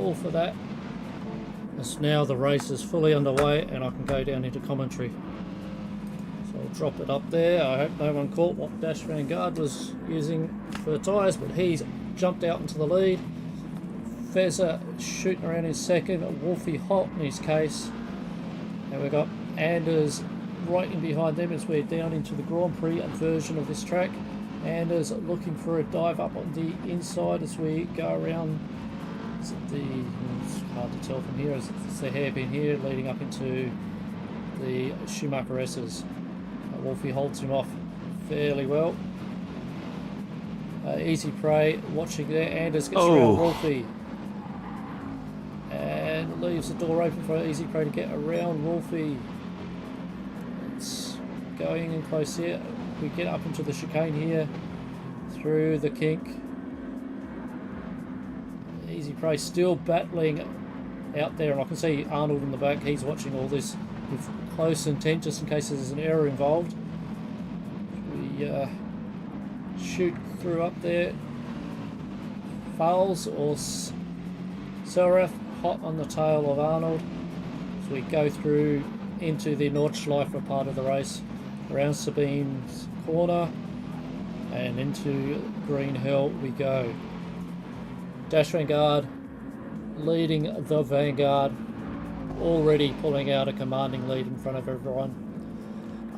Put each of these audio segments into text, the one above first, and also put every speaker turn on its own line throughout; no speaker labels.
all for that. As now the race is fully underway and I can go down into commentary. So I'll drop it up there. I hope no one caught what Dash Vanguard was using for tyres, but he's jumped out into the lead. Fezzer shooting around in second, Wolfie Holt in his case. And we've got Anders right in behind them as we're down into the Grand Prix version of this track. Anders looking for a dive up on the inside as we go around. Is it it's hard to tell from here, it's the hairpin here leading up into the Schumacher S's. Wolfie holds him off fairly well. Easy Prey watching there. Anders gets around Wolfie and leaves the door open for Easy Prey to get around Wolfie. It's going in close here. We get up into the chicane here through the kink. Easy Prey still battling out there, and I can see Arnold in the back. He's watching all this with close intent just in case there's an error involved. We shoot through up there. Fowles or Seraph hot on the tail of Arnold as we go through into the Nordschleife part of the race, around Sabine's corner and into Green Hill we go. Dash Vanguard leading the Vanguard, already pulling out a commanding lead in front of everyone.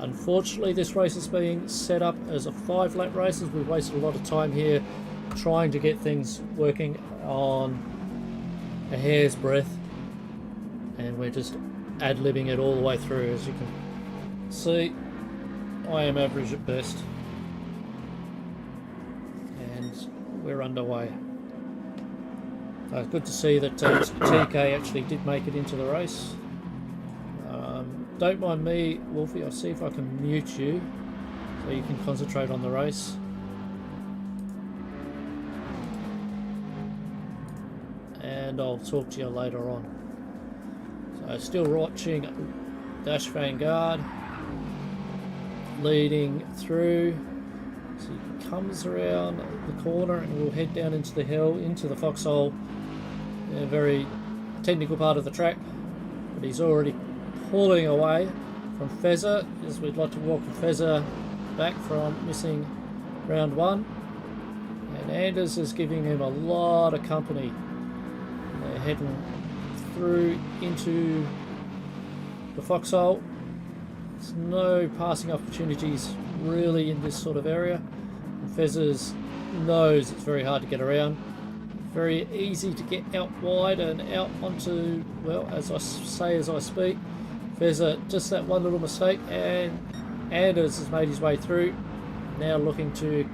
Unfortunately, this race is being set up as a 5-lap race, as we've wasted a lot of time here trying to get things working on a hair's breadth, and we're just ad-libbing it all the way through. As you can see, I am average at best, and we're underway. It's good to see that TK actually did make it into the race. Don't mind me, Wolfie, I'll see if I can mute you so you can concentrate on the race. And I'll talk to you later on. So still watching Dash Vanguard leading through. So he comes around the corner and we'll head down into the hill, into the foxhole. A very technical part of the track, but he's already pulling away from Fezzer, as we'd like to welcome Fezzer back from missing round 1. And Anders is giving him a lot of company. They're heading through into the foxhole. There's no passing opportunities really in this sort of area. And Fezzer knows it's very hard to get around. Very easy to get out wide and out onto, well, as I say as I speak. Fezzer, just that one little mistake, and Anders has made his way through. Now looking to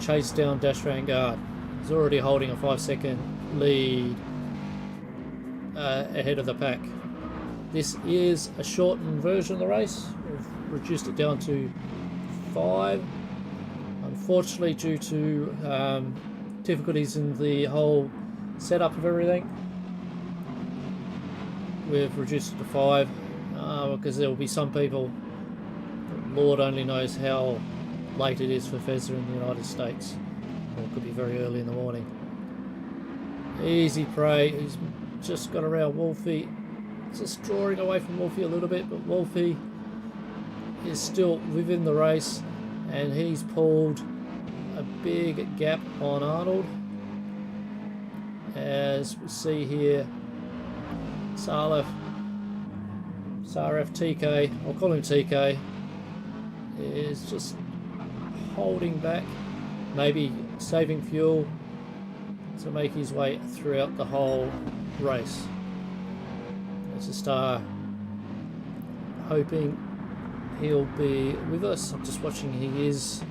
chase down Dash Vanguard. He's already holding a 5-second lead ahead of the pack. This is a shortened version of the race. We've reduced it down to 5. Unfortunately, due to difficulties in the whole setup of everything, we've reduced it to 5 because there will be some people, Lord only knows how late it is for Fezzer in the United States, or it could be very early in the morning. Easy Prey, he's just got around Wolfie, just drawing away from Wolfie a little bit, but Wolfie is still within the race and he's pulled a big gap on Arnold. As we see here, Saraf TK, I'll call him TK, is just holding back, maybe saving fuel to make his way throughout the whole race. Let's just hoping he'll be with us. I'm just watching, he is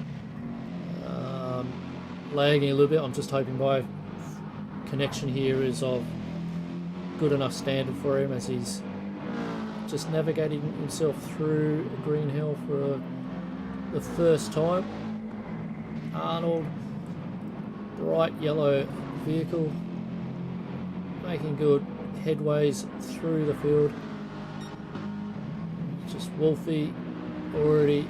lagging a little bit. I'm just hoping my connection here is of good enough standard for him, as he's just navigating himself through Green Hill for the first time. Arnold, bright yellow vehicle, making good headways through the field. Just Wolfie already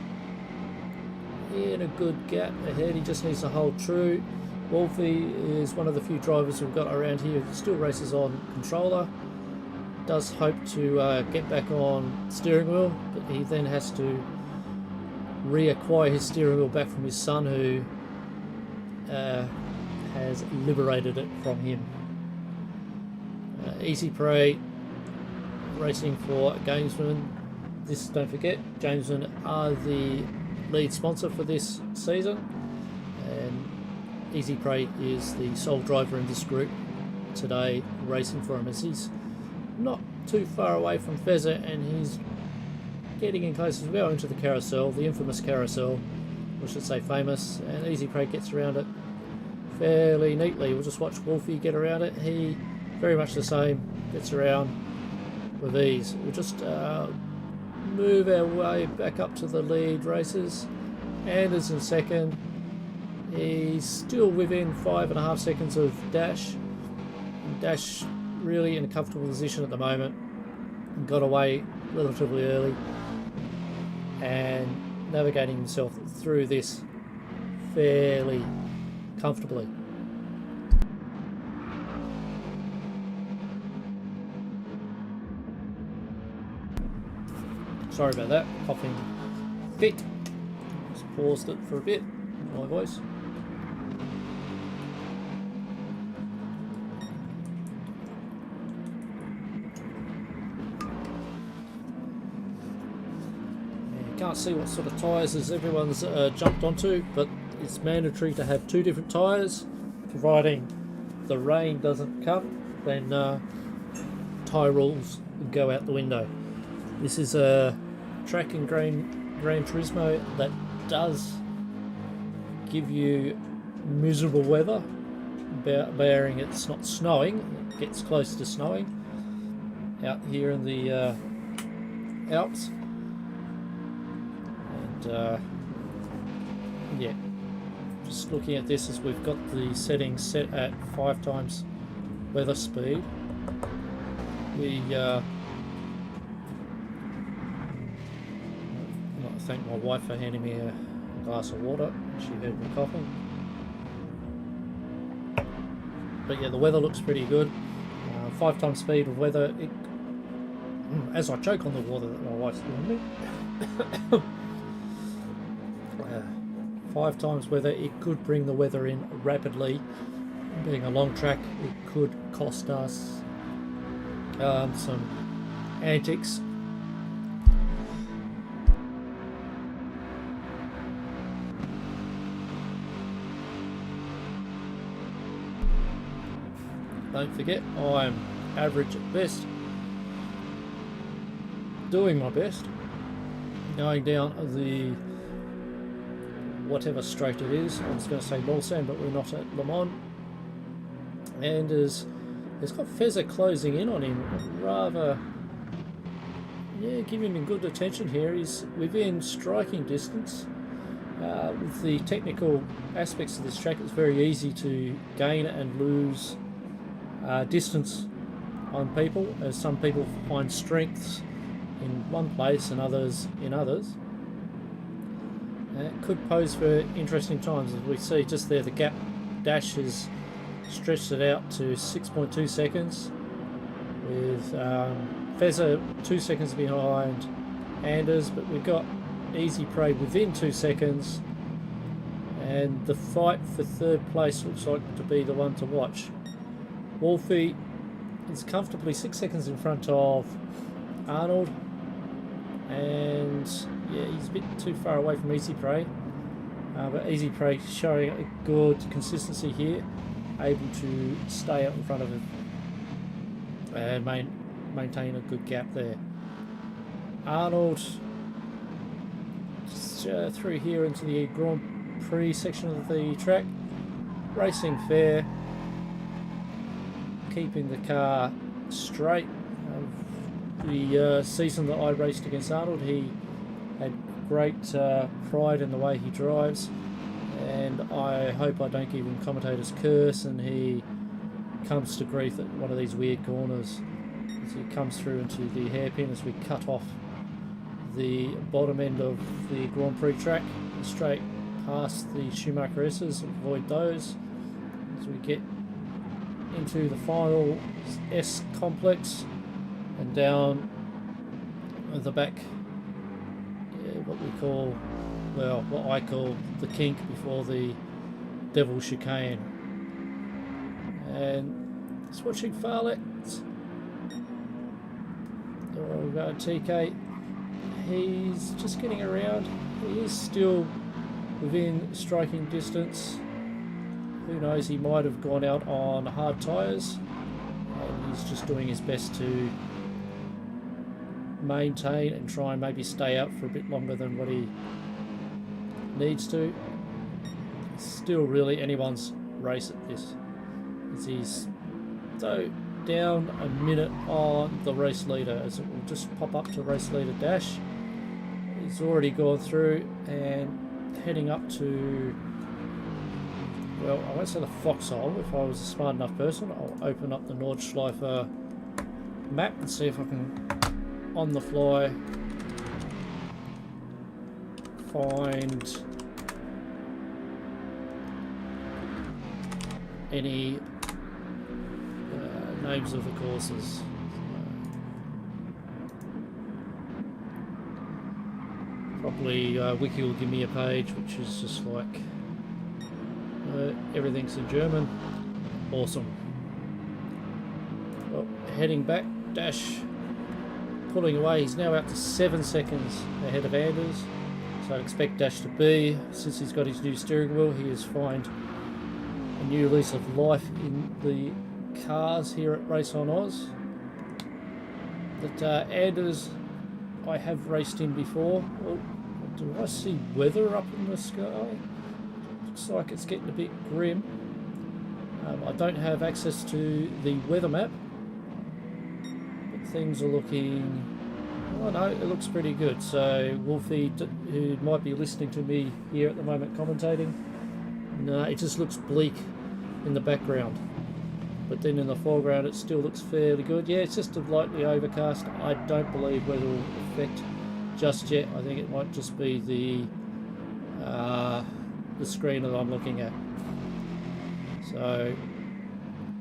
in a good gap ahead. He just needs to hold true. Wolfie is one of the few drivers we've got around here that still races on controller. Does hope to get back on steering wheel, but he then has to reacquire his steering wheel back from his son, who has liberated it from him. Easy Prey racing for Gamesman. This, don't forget, Gamesman are the lead sponsor for this season, and Easy Prey is the sole driver in this group today, racing for him, as he's not too far away from Fezzer, and he's getting in close as well into the carousel, the infamous carousel, or should say famous, and Easy Prey gets around it fairly neatly. We'll just watch Wolfie get around it. He, very much the same, gets around with ease. We'll just move our way back up to the lead racers. Anders in second. He's still within 5.5 seconds of Dash. Dash really in a comfortable position at the moment. Got away relatively early and navigating himself through this fairly comfortably. Sorry about that, coughing fit. Just paused it for a bit, my voice. Can't see what sort of tyres as everyone's jumped onto, but it's mandatory to have 2 different tyres, providing the rain doesn't come, then tyre rules go out the window. This is a track in Gran Turismo that does give you miserable weather, bearing it's not snowing. It gets close to snowing out here in the Alps. Yeah, just looking at this as we've got the settings set at 5 times weather speed. We I want to thank my wife for handing me a glass of water. She heard me coughing. But yeah, the weather looks pretty good. 5 times speed of weather. As I choke on the water that my wife's giving me. 5 times weather, it could bring the weather in rapidly. Being a long track, it could cost us some antics. Don't forget, I'm average at best, doing my best, going down the whatever straight it is. I was going to say Mulsanne, but we're not at Le Mans. And he's got Fezzer closing in on him, rather, yeah, giving him good attention here. He's within striking distance. With the technical aspects of this track, it's very easy to gain and lose distance on people, as some people find strengths in one place and others in others. It could pose for interesting times, as we see just there. The gap Dash has stretched it out to 6.2 seconds, with Fezzer 2 seconds behind Anders, but we've got Easy Prey within 2 seconds, and the fight for 3rd place looks like to be the one to watch. Wolfie is comfortably 6 seconds in front of Arnold, and yeah, he's a bit too far away from Easy Prey, but Easy Prey showing a good consistency here, able to stay out in front of him and maintain a good gap there. Arnold just through here into the Grand Prix section of the track, racing fair, keeping the car straight. The season that I raced against Arnold, he had great pride in the way he drives, and I hope I don't give him commentator's curse and he comes to grief at one of these weird corners as he comes through into the hairpin as we cut off the bottom end of the Grand Prix track straight past the Schumacher S's. Avoid those, as we get into the final S complex and down the back, what we call, well, what I call the kink before the Devil Chicane. And switching far left, TK, he's just getting around. He is still within striking distance. Who knows, he might have gone out on hard tyres, and he's just doing his best to maintain and try and maybe stay out for a bit longer than what he needs to. It's still really anyone's race at this, as he's so down a minute on the race leader, as it will just pop up to race leader dash. He's already gone through and heading up to, well, I won't say the foxhole. If I was a smart enough person, I'll open up the Nordschleife map and see if I can, on the fly, find any names of the courses. Probably Wiki will give me a page which is just like everything's in German. Awesome. Well, heading back, Dash pulling away. He's now out to 7 seconds ahead of Anders. So I expect Dash to be, since he's got his new steering wheel, he has found a new lease of life in the cars here at RaceOnOZ. But Anders, I have raced in before. Oh, do I see weather up in the sky? Looks like it's getting a bit grim. I don't have access to the weather map, but things are looking, oh no, it looks pretty good. So Wolfie, who might be listening to me here at the moment commentating, no, it just looks bleak in the background, but then in the foreground it still looks fairly good. Yeah, it's just a lightly overcast. I don't believe weather will affect just yet. I think it might just be the screen that I'm looking at. So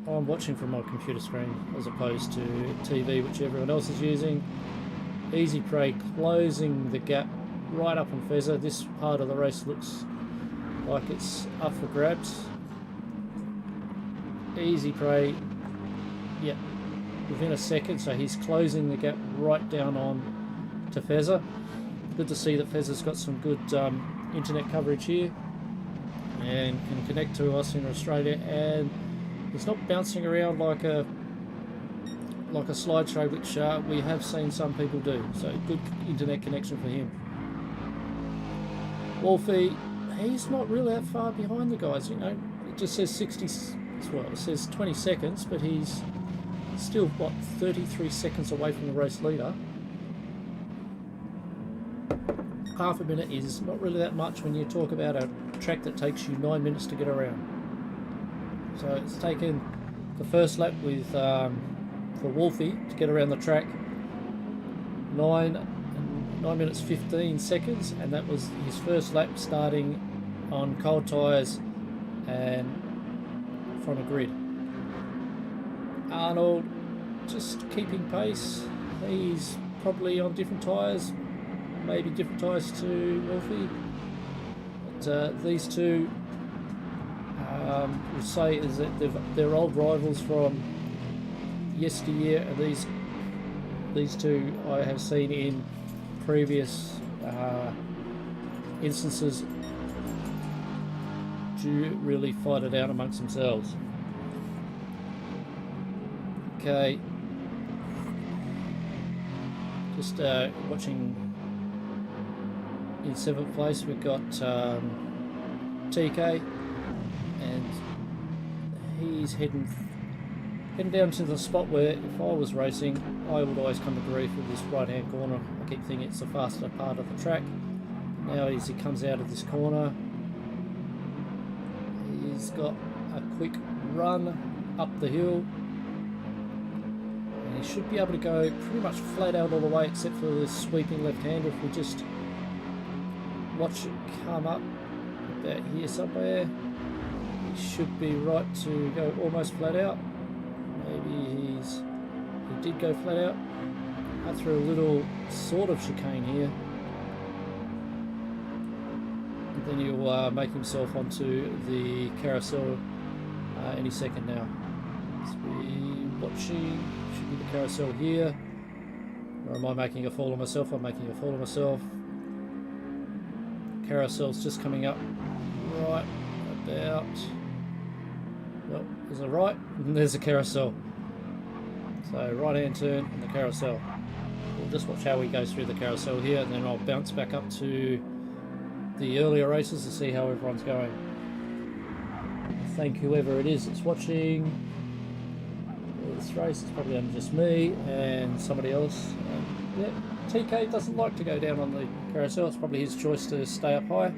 I'm watching from my computer screen as opposed to TV, which everyone else is using. Easy Prey closing the gap right up on Fezzer. This part of the race looks like it's up for grabs. Easy Prey, yeah, within a second, so he's closing the gap right down on to Fezzer. Good to see that Fezzer's got some good internet coverage here and can connect to us in Australia, and it's not bouncing around like a slideshow, which we have seen some people do. So good internet connection for him. Wolfie, he's not really that far behind the guys, you know. It just says 60, well, it says 20 seconds, but he's still, what, 33 seconds away from the race leader. Half a minute is not really that much when you talk about a track that takes you 9 minutes to get around. So it's taken the first lap with for Wolfie to get around the track 9 minutes 15 seconds, and that was his first lap starting on cold tyres and from a grid. Arnold just keeping pace. He's probably on different tyres, maybe different tyres to Wolfie, but these two would say is that they're old rivals from yesteryear, and these two I have seen in previous instances do really fight it out amongst themselves. Okay, just watching in 7th place we've got TK, and he's heading down to the spot where if I was racing I would always come to grief with this right hand corner. I keep thinking it's the faster part of the track. Now as he comes out of this corner, he's got a quick run up the hill, and he should be able to go pretty much flat out all the way except for this sweeping left hander. If we just watch it come up about here somewhere, He should be right to go almost flat out. Maybe he did go flat out. Out through a little sort of chicane here. And then he'll make himself onto the carousel any second now. So we're watching, should be the carousel here. Or am I making a fool of myself? I'm making a fool of myself. Carousel's just coming up right about, well, there's a right and there's a carousel. So right hand turn and the carousel. We'll just watch how he goes through the carousel here, and then I'll bounce back up to the earlier races to see how everyone's going. Thank whoever it is that's watching this race. It's probably only just me and somebody else. Yeah, TK doesn't like to go down on the carousel. It's probably his choice to stay up high.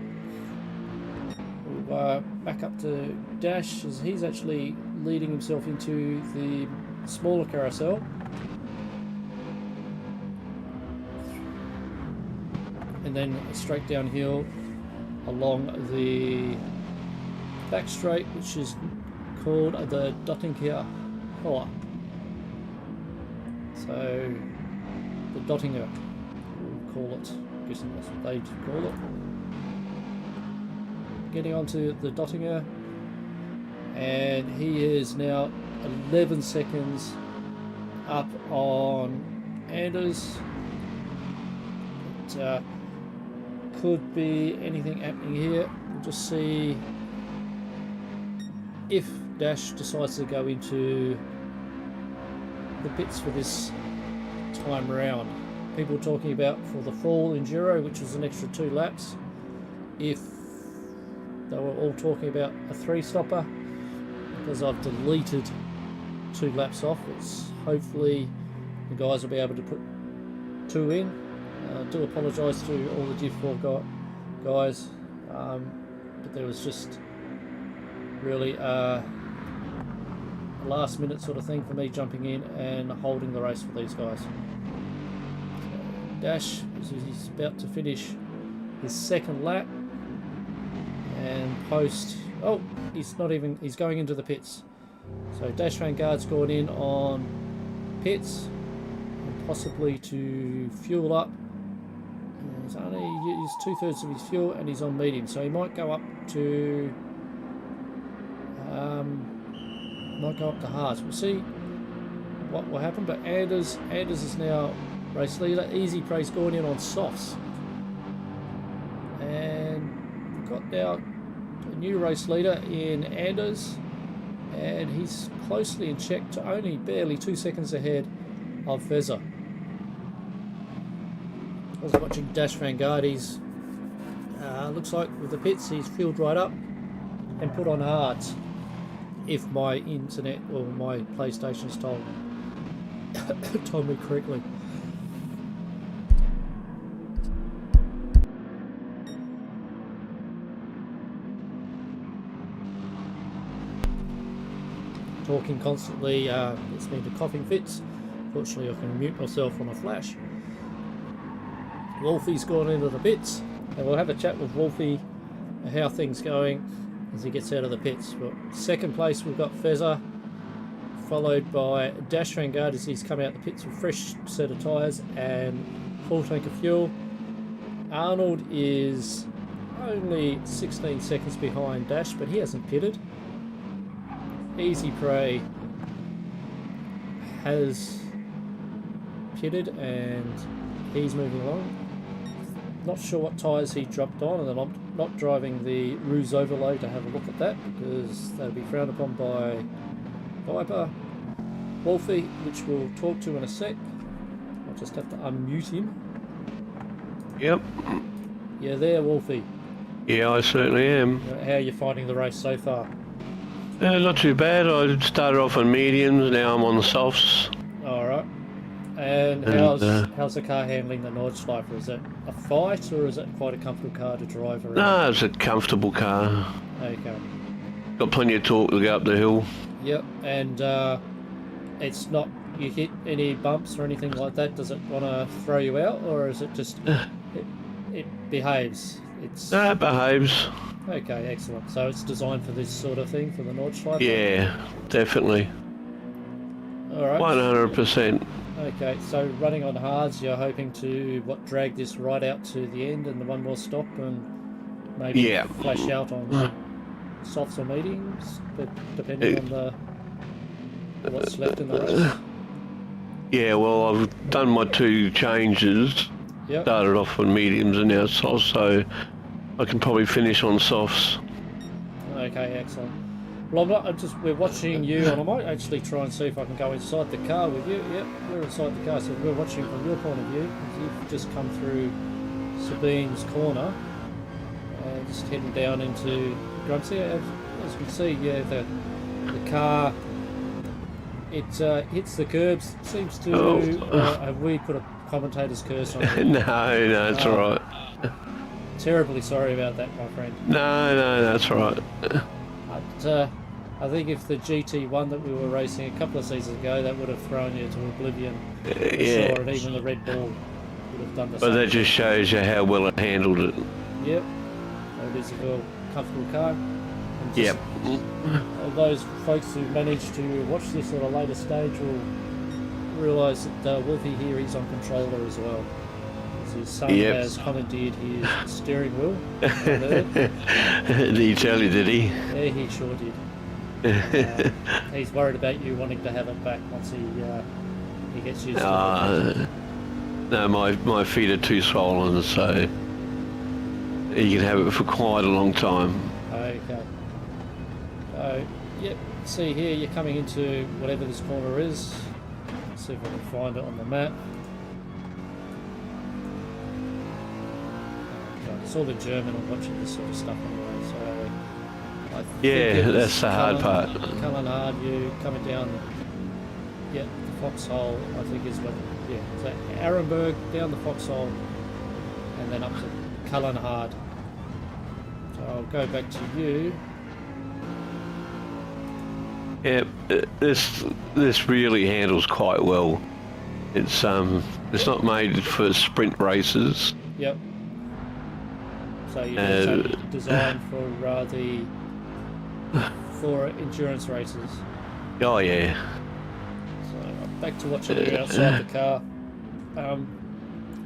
We'll back up to Dash as he's actually leading himself into the smaller carousel. And then straight downhill along the back straight, which is called the Dottinger Collar. So the Dottinger, we'll call it. I'm guessing that's what they call it. Getting onto the Dottinger, and he is now 11 seconds up on Anders. It could be anything happening here. We'll just see if Dash decides to go into the pits for this time round. People talking about for the fall Enduro, which was an extra 2 laps, if they were all talking about a 3-stopper, because I've deleted 2 laps off. It's hopefully the guys will be able to put 2 in. I do apologise to all the Div 4 guys, but there was just really a last minute sort of thing for me jumping in and holding the race for these guys. Dash, he's about to finish his 2nd lap, and post, oh, he's going into the pits. So Dash Vanguard's gone in on pits, and possibly to fuel up. He's only used 2/3 of his fuel, and he's on medium, so he might go up to hards. We'll see what will happen. But Anders is now race leader. Easy Prey's gone in on softs, and we've got now a new race leader in Anders, and he's closely in check to only barely 2 seconds ahead of Feza. I was watching Dash Vanguard. He's looks like with the pits he's filled right up and put on hards, if my internet or my PlayStation's told me correctly. Talking constantly gets me into coughing fits. Fortunately I can mute myself on a flash. Wolfie's gone into the pits, and we'll have a chat with Wolfie how things going as he gets out of the pits. But 2nd place we've got Feza, followed by Dash Vanguard as he's come out the pits with a fresh set of tyres and full tank of fuel. Arnold is only 16 seconds behind Dash, but he hasn't pitted. Easy Prey has pitted and he's moving along. Not sure what tyres he dropped on, and then I'm not driving the Ruse overlay to have a look at that because that'll be frowned upon by Viper. Wolfie, which we'll talk to in a sec. I'll just have to unmute him.
Yep.
Yeah, there, Wolfie.
Yeah, I certainly am.
How are you finding the race so far?
Not too bad. I started off on mediums, now I'm on the softs.
Alright. And how's the car handling the Nordschleife? Is it a fight or is it quite a comfortable car to drive around?
No, it's a comfortable car.
Okay.
Got plenty of torque to go up the hill.
Yep, and it's not, you hit any bumps or anything like that, does it want to throw you out, or is it just, it behaves?
No, it behaves.
Okay, excellent. So it's designed for this sort of thing, for the Nordschleife?
Yeah, definitely.
Alright.
100%.
Okay, so running on hards, you're hoping to, drag this right out to the end and the one more stop and maybe flash out on softs or mediums, but depending on what's left in the race?
Yeah, well, I've done my 2 changes.
Yep.
Started off on mediums and now softs, so I can probably finish on softs.
Okay, excellent. Well, we're watching you, and I might actually try and see if I can go inside the car with you. Yep, we're inside the car, so we're watching from your point of view. You've just come through Sabine's corner, just heading down into Grumsy. As you can see, yeah, the car, it hits the curbs. Seems to. Have we put a commentator's curse on it?
No, it's all right.
Terribly sorry about that, my friend.
No, that's right.
But, I think if the GT1 that we were racing a couple of seasons ago, that would have thrown you to oblivion.
Yeah.
Sure, and even the Red Bull would have done the same.
But that just shows you how well it handled it.
Yep. It is a real comfortable car. And
Yep.
Those folks who managed to watch this at a later stage will realise that Wolfie here, he's on controller as well. His son has commandeered his steering wheel.
Did he tell you, did he?
Yeah, he sure did. He's worried about you wanting to have it back once he gets used to it.
No, my feet are too swollen, so you can have it for quite a long time.
Okay. So, yep, see here, you're coming into whatever this corner is. Let's see if I can find it on the map. Okay, it's all in German. I'm watching this sort of stuff anyway, so...
That's the hard part.
Cullen Hard, you coming down, the Foxhole, I think is what, so Arenberg, down the Foxhole, and then up to Cullen Hard. So I'll go back to you.
Yeah, this really handles quite well. It's not made for sprint races.
Yep. So you're designed for endurance races.
Oh yeah.
So back to watching you outside the car. I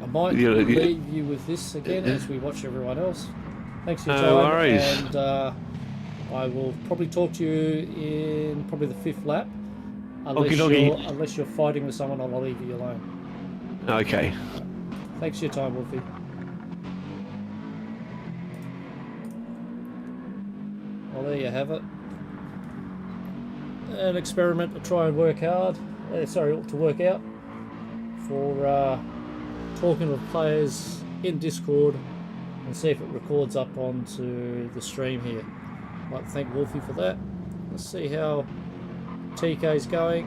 might leave you with this again as we watch everyone else. Thanks for your time.
No worries.
And I will probably talk to you in probably the 5th lap. Unless you're fighting with someone, I'll leave you alone.
Okay.
Thanks for your time, Wolfie. Well, there you have it. An experiment to try and work hard. To work out for talking with players in Discord and see if it records up onto the stream here. I'd like to thank Wolfie for that. Let's see how TK's going.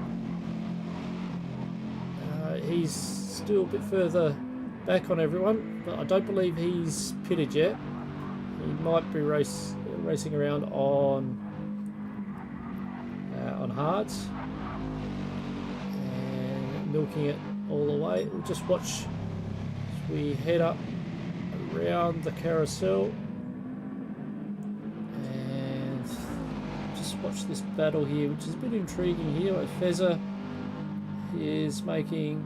He's still a bit further back on everyone, but I don't believe he's pitted yet. He might be racing around on hards and milking it all the way. We'll just watch as we head up around the carousel and just watch this battle here, which is a bit intriguing here. Fezzer is making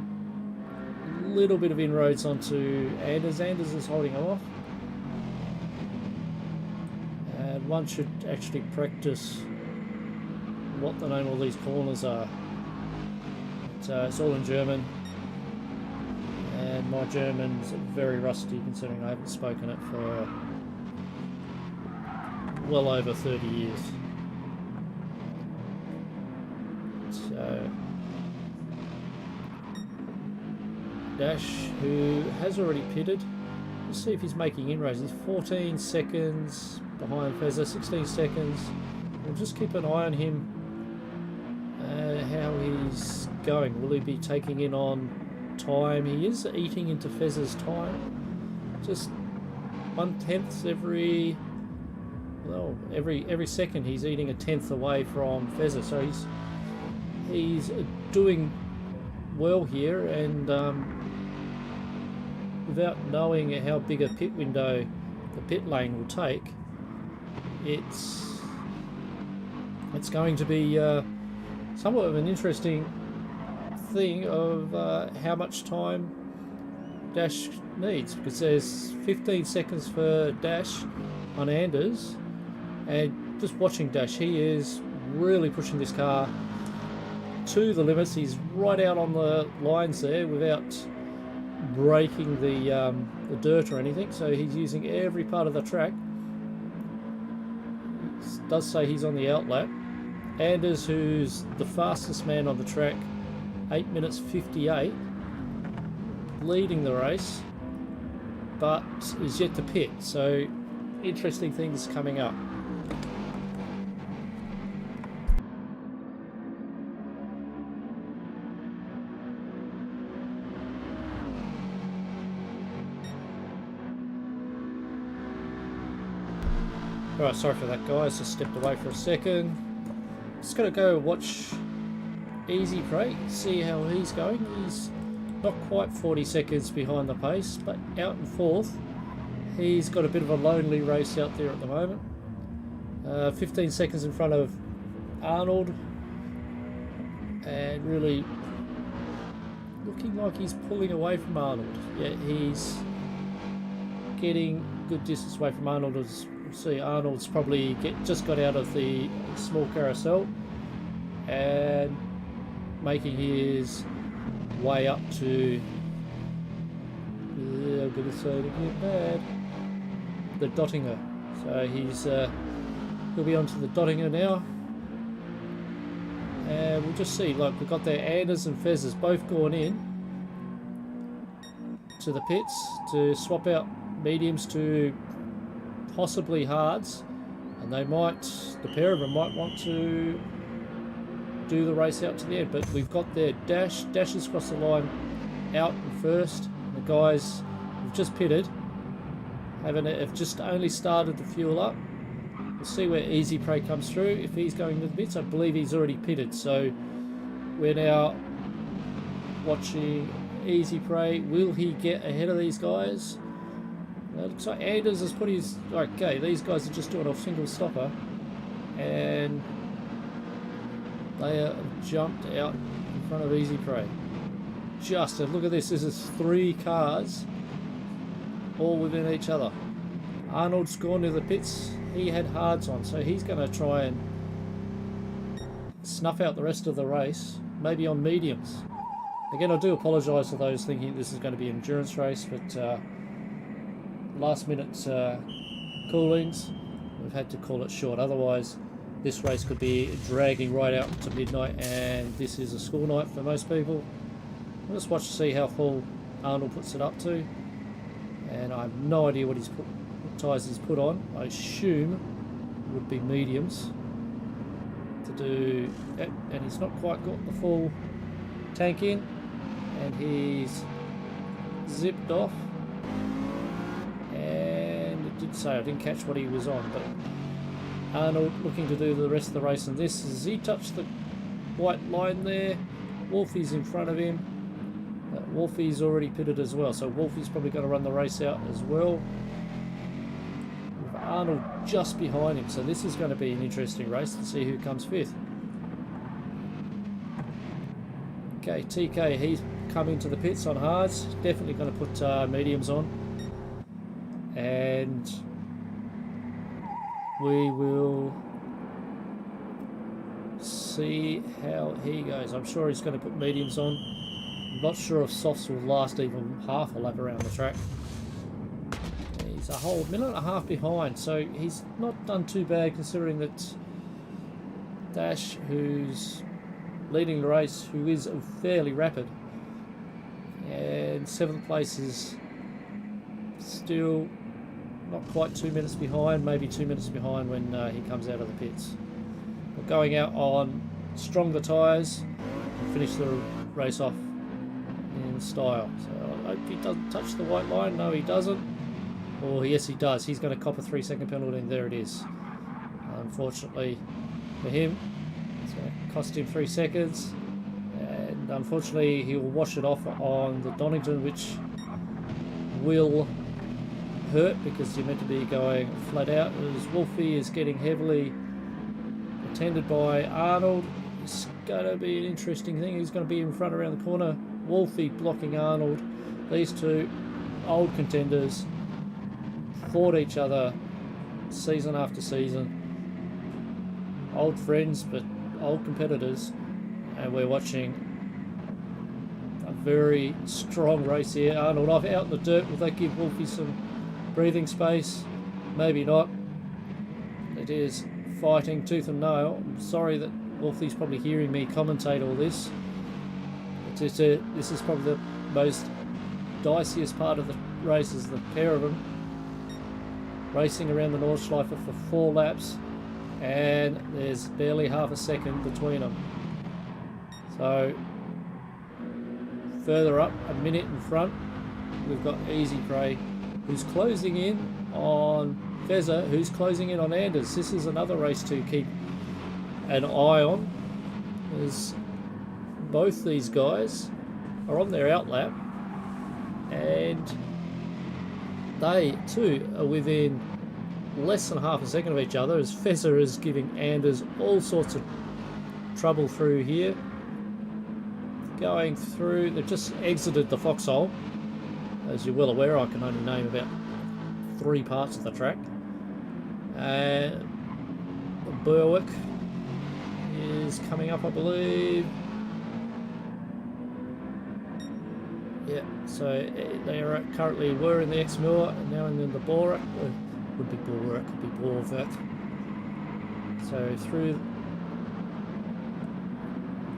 a little bit of inroads onto Anders. Anders is holding him off, and one should actually practice what the name of all these corners are. It's all in German, and my German's very rusty considering I haven't spoken it for well over 30 years. So Dash, who has already pitted, let's see if he's making inroads. He's 14 seconds behind Fezzer, 16 seconds. We'll just keep an eye on him, how he's going. Will he be taking in on time? He is eating into Fezzer's time. Just 1/10 every second he's eating a 1/10 away from Fezzer. So he's doing well here, and without knowing how big a pit window the pit lane will take, it's going to be somewhat of an interesting thing of how much time Dash needs, because there's 15 seconds for Dash on Anders, and just watching Dash, he is really pushing this car to the limits. He's right out on the lines there without breaking the dirt or anything, so he's using every part of the track. It does say he's on the outlap. Anders, who's the fastest man on the track, 8 minutes 58, leading the race, but is yet to pit, so interesting things coming up. Alright, sorry for that guys, just stepped away for a second. Just gotta go watch Easy Prey, see how he's going. He's not quite 40 seconds behind the pace, but out in fourth. He's got a bit of a lonely race out there at the moment. 15 seconds in front of Arnold, and really looking like he's pulling away from Arnold. Yeah, he's getting good distance away from Arnold. As we'll see, Arnold's probably just got out of the small carousel and making his way up to, I'm going to say it again bad, the Dottinger. So he'll be onto the Dottinger now, and we'll just see, like, we've got there Anders and Fez has both gone in to the pits to swap out mediums to possibly hards, and they might, the pair of them might want to do the race out to the end. But we've got their Dash has crossed the line out in first. The guys who've just pitted have just only started to fuel up. We'll see where Easy Prey comes through. If he's going to the pits, I believe he's already pitted, so we're now watching Easy Prey. Will he get ahead of these guys? It looks like Anders has put his, okay, these guys are just doing a single stopper, and they have jumped out in front of Easy Prey. Just, and look at this, is 3 cars all within each other. Arnold's gone to the pits. He had hards on, so he's going to try and snuff out the rest of the race, maybe on mediums. Again, I do apologise to those thinking this is going to be an endurance race, but last minute coolings, we've had to call it short. Otherwise, this race could be dragging right out to midnight, and this is a school night for most people. We'll just watch to see how full Arnold puts it up to, and I have no idea what tyres he's put on. I assume would be mediums to do, and he's not quite got the full tank in, and he's zipped off. And it did say, I didn't catch what he was on, but Arnold looking to do the rest of the race, and this is, he touched the white line there. Wolfie's in front of him. Wolfie's already pitted as well, so Wolfie's probably going to run the race out as well, with Arnold just behind him. So this is going to be an interesting race to see who comes fifth. Okay, TK, he's come into the pits on hards, definitely going to put mediums on, and we will see how he goes. I'm sure he's going to put mediums on. I'm not sure if softs will last even half a lap around the track. He's a whole minute and a half behind, so he's not done too bad considering that Dash, who's leading the race, who is fairly rapid, and 7th place is still not quite 2 minutes behind, maybe 2 minutes behind when he comes out of the pits. We're going out on stronger tyres and finish the race off in style. So I hope he doesn't touch the white line. No, he doesn't. Or yes, he does. He's going to cop a 3-second penalty, and there it is. Unfortunately for him, it's going to cost him 3 seconds, and unfortunately he will wash it off on the Donington, which will hurt because you're meant to be going flat out, as Wolfie is getting heavily attended by Arnold. It's going to be an interesting thing. He's going to be in front around the corner. Wolfie blocking Arnold. These two old contenders fought each other season after season. Old friends, but old competitors. And we're watching a very strong race here. Arnold off out in the dirt. Will that give Wolfie some breathing space? Maybe not. It is fighting tooth and nail. I'm sorry that Wolfie's probably hearing me commentate all this. This is probably the most diciest part of the race, is the pair of them racing around the Nordschleife for 4 laps, and there's barely half a second between them. So further up, a minute in front, we've got Easy Prey, who's closing in on Fezzer, who's closing in on Anders. This is another race to keep an eye on, as both these guys are on their outlap, and they too are within less than half a second of each other, as Fezzer is giving Anders all sorts of trouble through here. Going through, they've just exited the foxhole. As you're well aware, I can only name about 3 parts of the track. Berwick is coming up, I believe. Yeah, so they are currently were in the Exmoor and now in the Borwick. Would be Borwick, could be Borwick. So through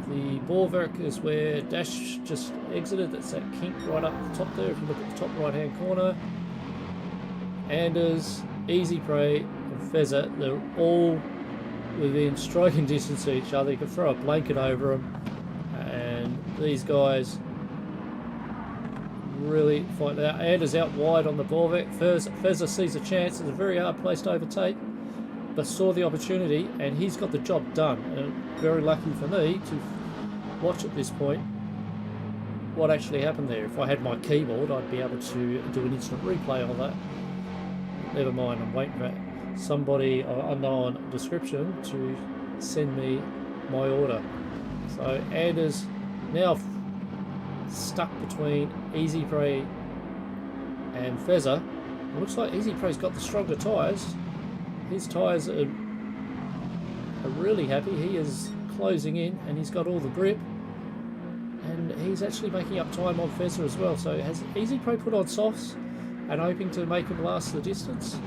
the Borwick is where Dash just exited. That's that kink right up the top there. If you look at the top right hand corner, Anders, Easy Prey and Fezzer, they're all within striking distance of each other. You can throw a blanket over them, and these guys really fight it out. Anders out wide on the Borwick. Fezzer sees a chance. It's a very hard place to overtake, but saw the opportunity, and he's got the job done. And very lucky for me to watch at this point what actually happened there. If I had my keyboard, I'd be able to do an instant replay on that. Never mind, I'm waiting for somebody unknown description to send me my order. So Anders now stuck between Easy Prey and Fezzer. It looks like Easy Prey's got the stronger tyres. His tyres are really happy. He is closing in and he's got all the grip, and he's actually making up time on Fezzer as well. So has Easy Prey put on softs and hoping to make him last the distance?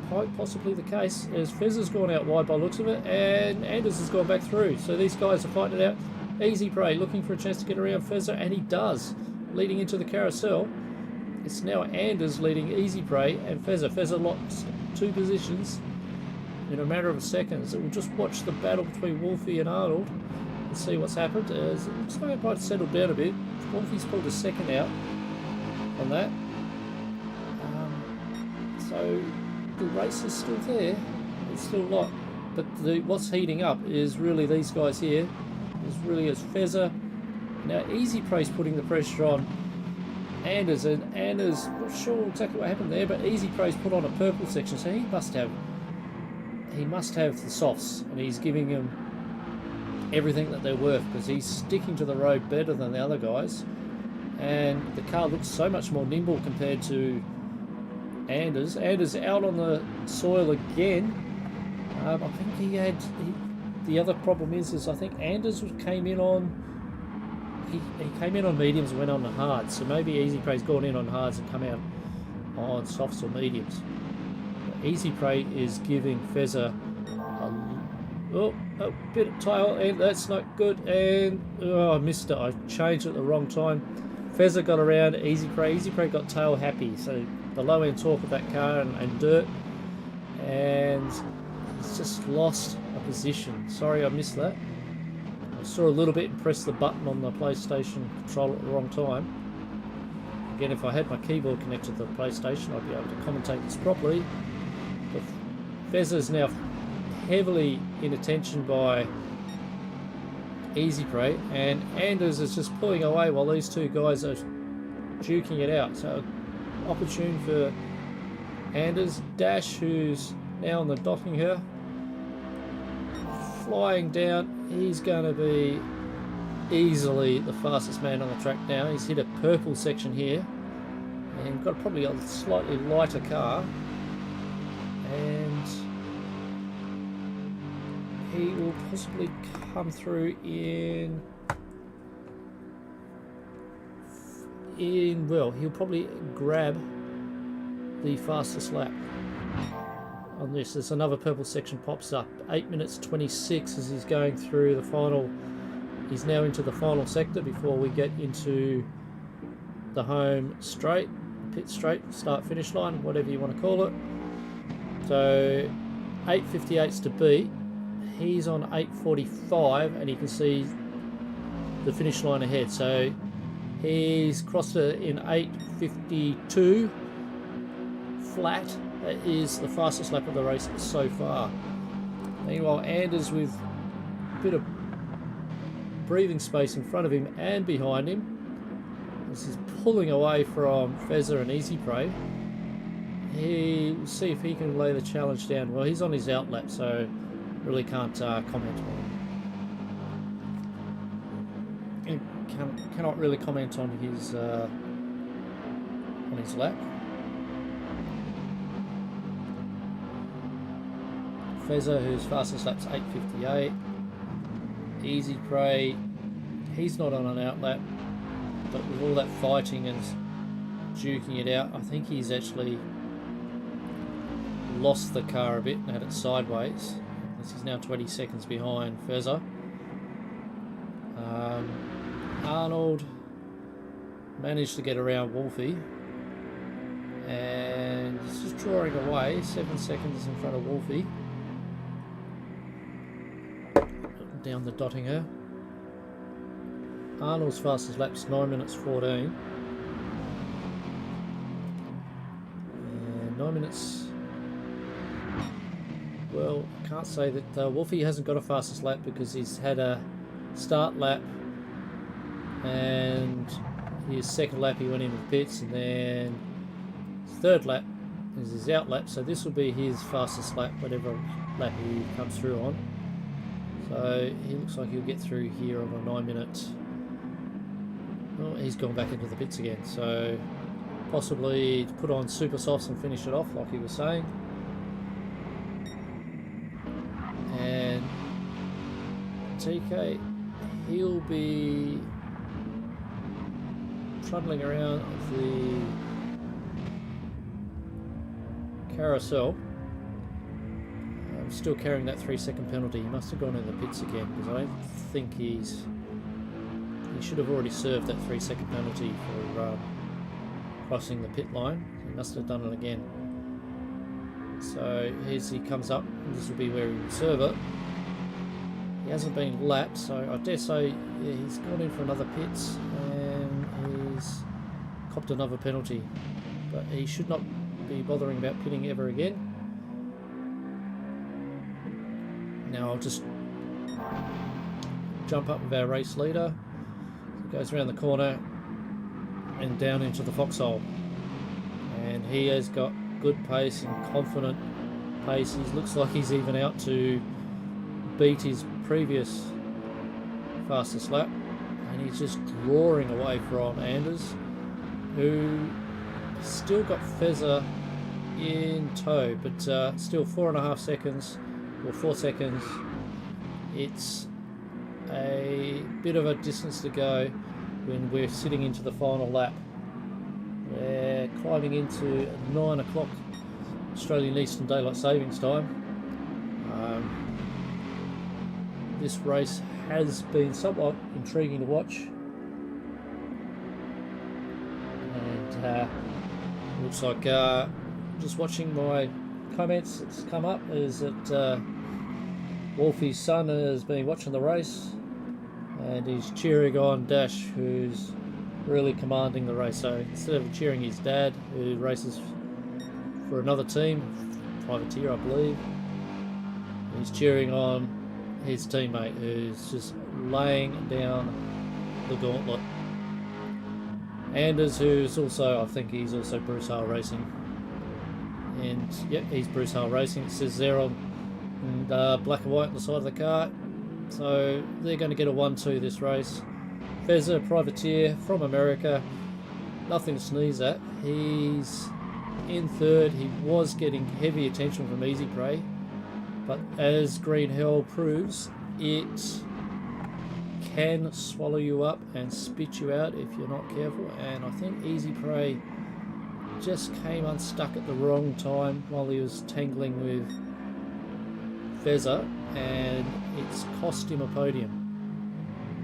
Quite possibly the case, as Fezzer's gone out wide by the looks of it, and Anders has gone back through. So these guys are fighting it out. Easy Prey looking for a chance to get around Fezzer, and he does, leading into the carousel. It's now Anders leading Easy Prey and Fezzer. Fezzer lost 2 positions in a matter of seconds. We'll just watch the battle between Wolfie and Arnold and see what's happened. As it looks like it might have settled down a bit. Wolfie's pulled a second out on that. So the race is still there. It's still a lot. But what's heating up is really these guys here. Is really as Fezzer. Now Easy Prey's putting the pressure on Anders, and Anders, not sure exactly what happened there, but Easy Prey's put on a purple section, so he must have the softs, and he's giving them everything that they're worth, because he's sticking to the road better than the other guys, and the car looks so much more nimble compared to Anders. Anders out on the soil again. I think the other problem is I think Anders came in on he came in on mediums and went on the hards, so maybe Easy Prey's gone in on hards and come out on softs or mediums. But Easy Prey is giving Fezzer a bit of tail, and that's not good, and I missed it. I changed it at the wrong time. Fezzer got around Easy Prey got tail happy, so the low end torque of that car and dirt, and he's just lost a position. Sorry I missed that. I saw a little bit and pressed the button on the PlayStation controller at the wrong time. Again, if I had my keyboard connected to the PlayStation, I'd be able to commentate this properly. But Fezzer's now heavily in attention by Easy Prey, and Anders is just pulling away while these two guys are duking it out. So opportune for Anders. Dash, who's now on the dotting here, flying down. He's going to be easily the fastest man on the track now. He's hit a purple section here and got probably a slightly lighter car, and he will possibly come through in well, he'll probably grab the fastest lap on this. There's another purple section pops up. 8 minutes 26 as he's going through the final. He's now into the final sector before we get into the home straight, pit straight, start finish line, whatever you want to call it. So 8:58's to beat. He's on 8:45 and you can see the finish line ahead. So he's crossed it in 8:52 flat. That is the fastest lap of the race so far. Meanwhile, Anders, with a bit of breathing space in front of him and behind him, this is pulling away from Fezza and Easy Prey. He'll see if he can lay the challenge down. Well, he's on his out lap, so really can't comment on him. Cannot really comment on his lap. Fezza, whose fastest lap's 8:58. Easy Prey, he's not on an out lap, but with all that fighting and duking it out, I think he's actually lost the car a bit and had it sideways. This is now 20 seconds behind Fezza. Arnold managed to get around Wolfie and he's just drawing away, 7 seconds in front of Wolfie. Down the dotting here. Arnold's fastest lap's 9 minutes 14. 9 minutes. Well, I can't say that Wolfie hasn't got a fastest lap because he's had a start lap and his second lap he went in with pits, and then his third lap is his out lap, so this will be his fastest lap, whatever lap he comes through on. So he looks like he'll get through here on a 9 minute. Oh, he's gone back into the pits again, so possibly put on super softs and finish it off like he was saying. And TK, he'll be trundling around the carousel. Still carrying that 3-second penalty. He must have gone in the pits again because I don't think he should have already served that 3-second penalty for crossing the pit line. He must have done it again. So here's he comes up, and this will be where he will serve it. He hasn't been lapped, so I dare say yeah, he's gone in for another pits and he's copped another penalty. But he should not be bothering about pitting ever again. Now I'll just jump up with our race leader. He goes around the corner and down into the foxhole. And he has got good pace and confident pace. He looks like he's even out to beat his previous fastest lap. And he's just roaring away from Anders, who still got Fezza in tow, but still 4.5 seconds. Or 4 seconds. It's a bit of a distance to go when we're sitting into the final lap. We're climbing into 9 o'clock Australian Eastern Daylight Savings Time. This race has been somewhat intriguing to watch, and looks like just watching my comments that's come up is that Wolfie's son has been watching the race and he's cheering on Dash, who's really commanding the race. So instead of cheering his dad, who races for another team, privateer I believe, he's cheering on his teammate who's just laying down the gauntlet. Anders, who's also, I think he's also Bruce Hale Racing. And yep, he's Bruce Hale Racing. It says there on black and white on the side of the car. So they're going to get a 1-2 this race. Fezzer, privateer from America. Nothing to sneeze at. He's in third. He was getting heavy attention from Easy Prey. But as Green Hell proves, it can swallow you up and spit you out if you're not careful. And I think Easy Prey just came unstuck at the wrong time while he was tangling with Fezzer, and it's cost him a podium,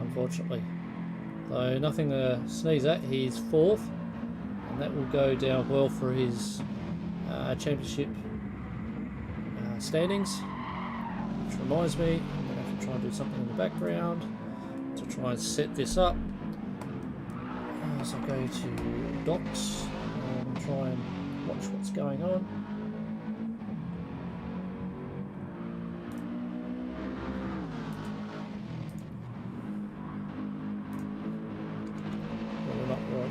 unfortunately. So nothing to sneeze at. He's fourth, and that will go down well for his championship standings. Which reminds me, I'm going to have to try and do something in the background to try and set this up. As I go to docs and try and watch what's going on.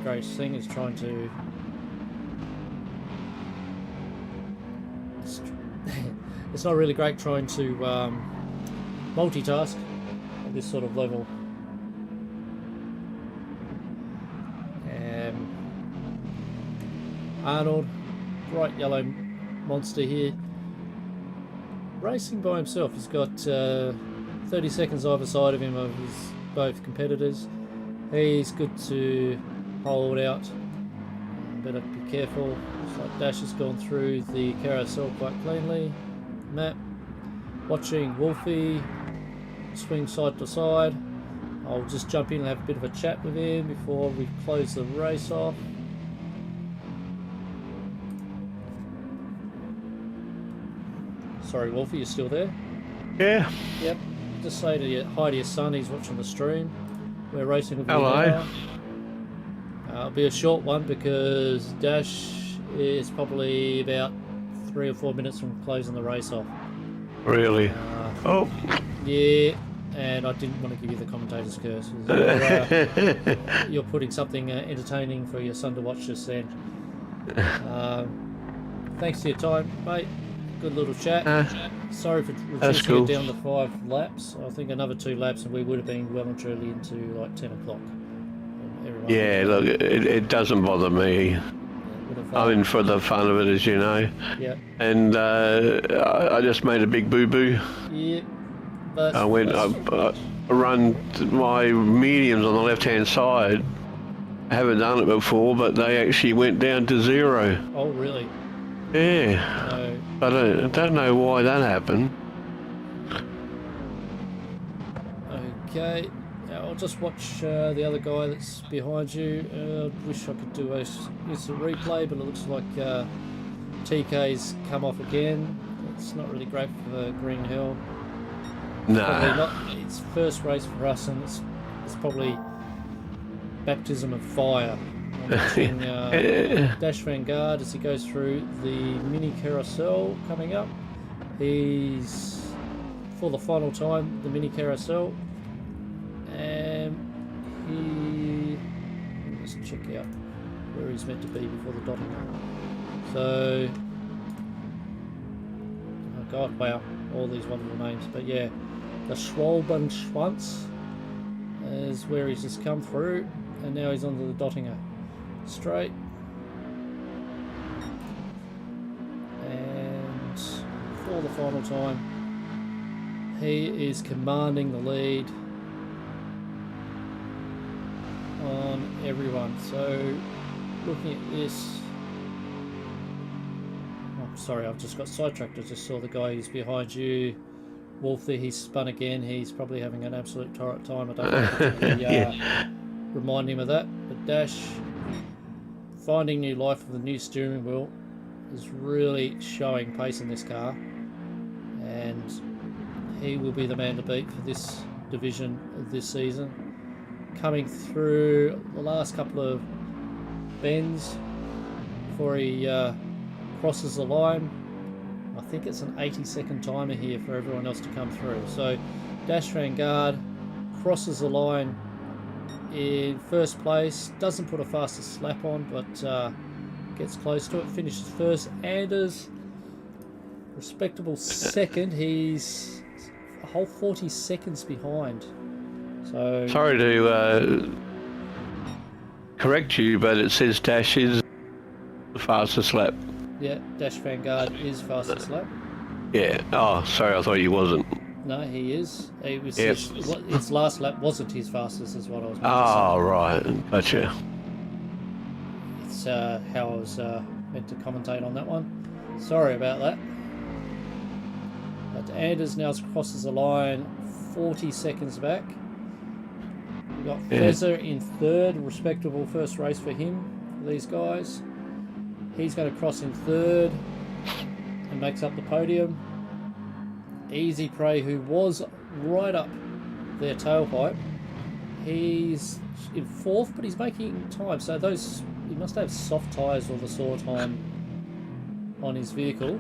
Greatest thing is trying to it's not really great trying to multitask at this sort of level. Arnold, bright yellow monster here, racing by himself. He's got 30 seconds either side of him of his both competitors. He's good to hold out. Better be careful. Looks like Dash has gone through the carousel quite cleanly. Matt, watching Wolfie swing side to side. I'll just jump in and have a bit of a chat with him before we close the race off. Sorry, Wolfie, you're still there?
Yeah.
Yep. Just say to hi to your son, he's watching the stream. We're racing with
Hello.
It'll be a short one because Dash is probably about 3 or 4 minutes from closing the race off.
Really? Oh.
Yeah, and I didn't want to give you the commentator's curse. You're putting something entertaining for your son to watch just then. Thanks for your time, mate. Good little chat. Sorry for reducing it down to 5 laps. I think another 2 laps and we would have been well and truly into like 10 o'clock.
Yeah, look, it doesn't bother me. I'm in for the fun of it, as you know.
Yeah.
And I just made a big boo-boo.
Yeah. But
I run my mediums on the left-hand side. I haven't done it before, but they actually went down to 0.
Oh, really?
Yeah.
No.
I don't know why that happened.
Okay. I'll just watch the other guy that's behind you. Wish I could do a instant replay, but it looks like TK's come off again. It's not really great for Green Hill.
No.
It's first race for us, and it's probably baptism of fire. I'm watching Dash Vanguard as he goes through the mini carousel coming up. He's, for the final time, the mini carousel. And let's check out where he's meant to be before the dotting line. So, oh god, wow, all these wonderful names. But yeah, the Schwalbenschwanz is where he's just come through, and now he's onto the Dottinger straight. And for the final time, he is commanding the lead on everyone. So looking at this, oh sorry, I've just got sidetracked. I just saw the guy who's behind you, Wolfie. He's spun again. He's probably having an absolute torrid time. I don't know if remind him of that. But Dash finding new life with the new steering wheel is really showing pace in this car, and he will be the man to beat for this division of this season. Coming through the last couple of bends before he crosses the line. I think it's an 80-second timer here for everyone else to come through. So Dash Vanguard crosses the line in first place. Doesn't put a fastest lap on, but gets close to it. Finishes first. Anders, respectable second. He's a whole 40 seconds behind. So
Sorry to correct you, but it says Dash is the fastest lap.
yeah, Dash Vanguard is fastest lap.
Yeah. Oh, sorry, I thought you wasn't.
No, he is. He was
Yep.
his last lap wasn't his fastest, is what I was meant
Oh,
to
right. Gotcha.
say. It's how I was meant to commentate on that one. Sorry about that. But Anders now crosses the line 40 seconds back. We've got Fezzer in third, respectable first race for him, for these guys. He's going to cross in third and makes up the podium. Easy Prey, who was right up their tailpipe, he's in fourth, but he's making time. So he must have soft tyres or the saw time on his vehicle,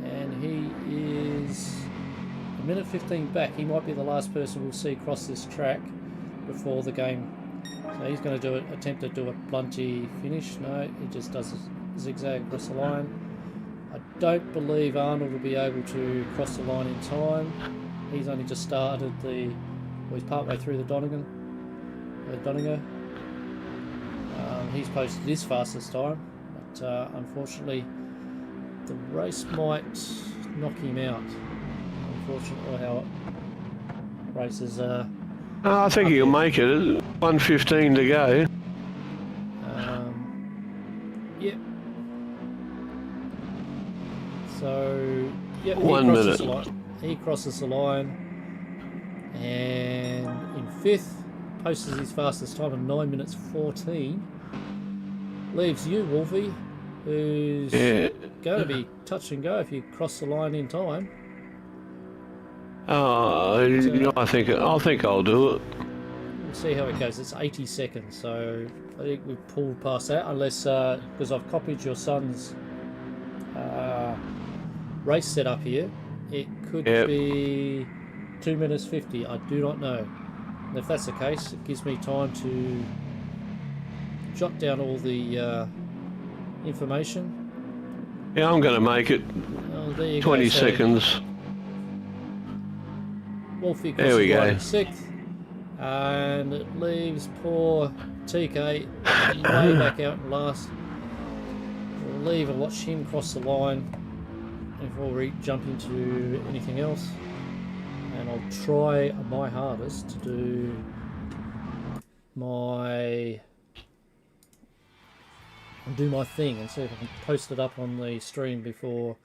and he is a minute 15 back. He might be the last person we'll see cross this track before the game. So he's going to attempt to do a blunty finish. No, he just does a zigzag across the line. I don't believe Arnold will be able to cross the line in time. He's only just started he's partway through the Donegal. He's posted his fastest time, but unfortunately the race might knock him out. Unfortunately, how races
I think he'll make it. 1:15 to go.
Yep. So, yep,
1 minute.
He crosses the line, and in fifth, posts his fastest time of 9 minutes 14. Leaves you, Wolfie, who's going to be touch and go if you cross the line in time.
I think I'll do it.
We'll see how it goes. It's 80 seconds, so I think we've pulled past that, unless because I've copied your son's race setup here. It could be 2 minutes 50. I do not know. And if that's the case, it gives me time to jot down all the information.
Yeah, I'm going to make it.
Oh, there you
20
go. So
seconds.
Wolfie
There we go.
sixth, and it leaves poor TK way back out in last. We'll leave and watch him cross the line before we jump into anything else. And I'll try my hardest to do my thing and see if I can post it up on the stream before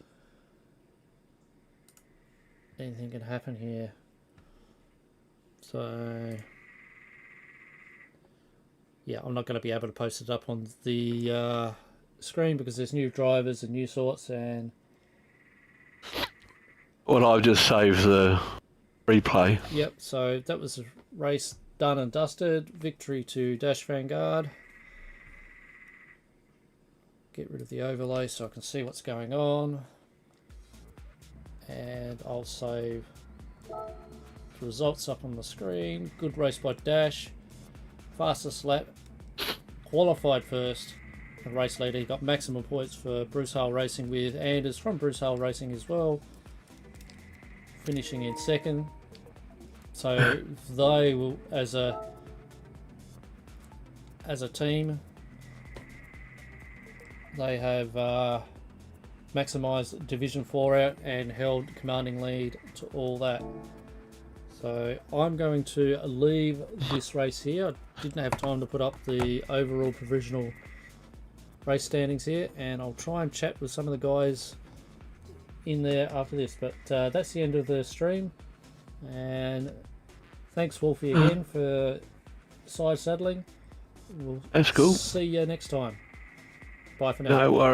anything can happen here. So yeah, I'm not going to be able to post it up on the screen because there's new drivers and new sorts. And
Well, I've just saved the replay.
yep, so that was a race done and dusted. Victory to Dash Vanguard. Get rid of the overlay so I can see what's going on, and I'll save the results up on the screen. Good race by Dash, fastest lap, qualified first, and race leader. He got maximum points for Bruce Hale Racing with Anders from Bruce Hale Racing as well, finishing in second. So they will, as a team, they have maximised Division 4 out and held commanding lead to all that. So I'm going to leave this race here. I didn't have time to put up the overall provisional race standings here, and I'll try and chat with some of the guys in there after this. But that's the end of the stream, and thanks Wolfie again for side saddling. We'll
That's cool.
see you next time. Bye for now.
No worries.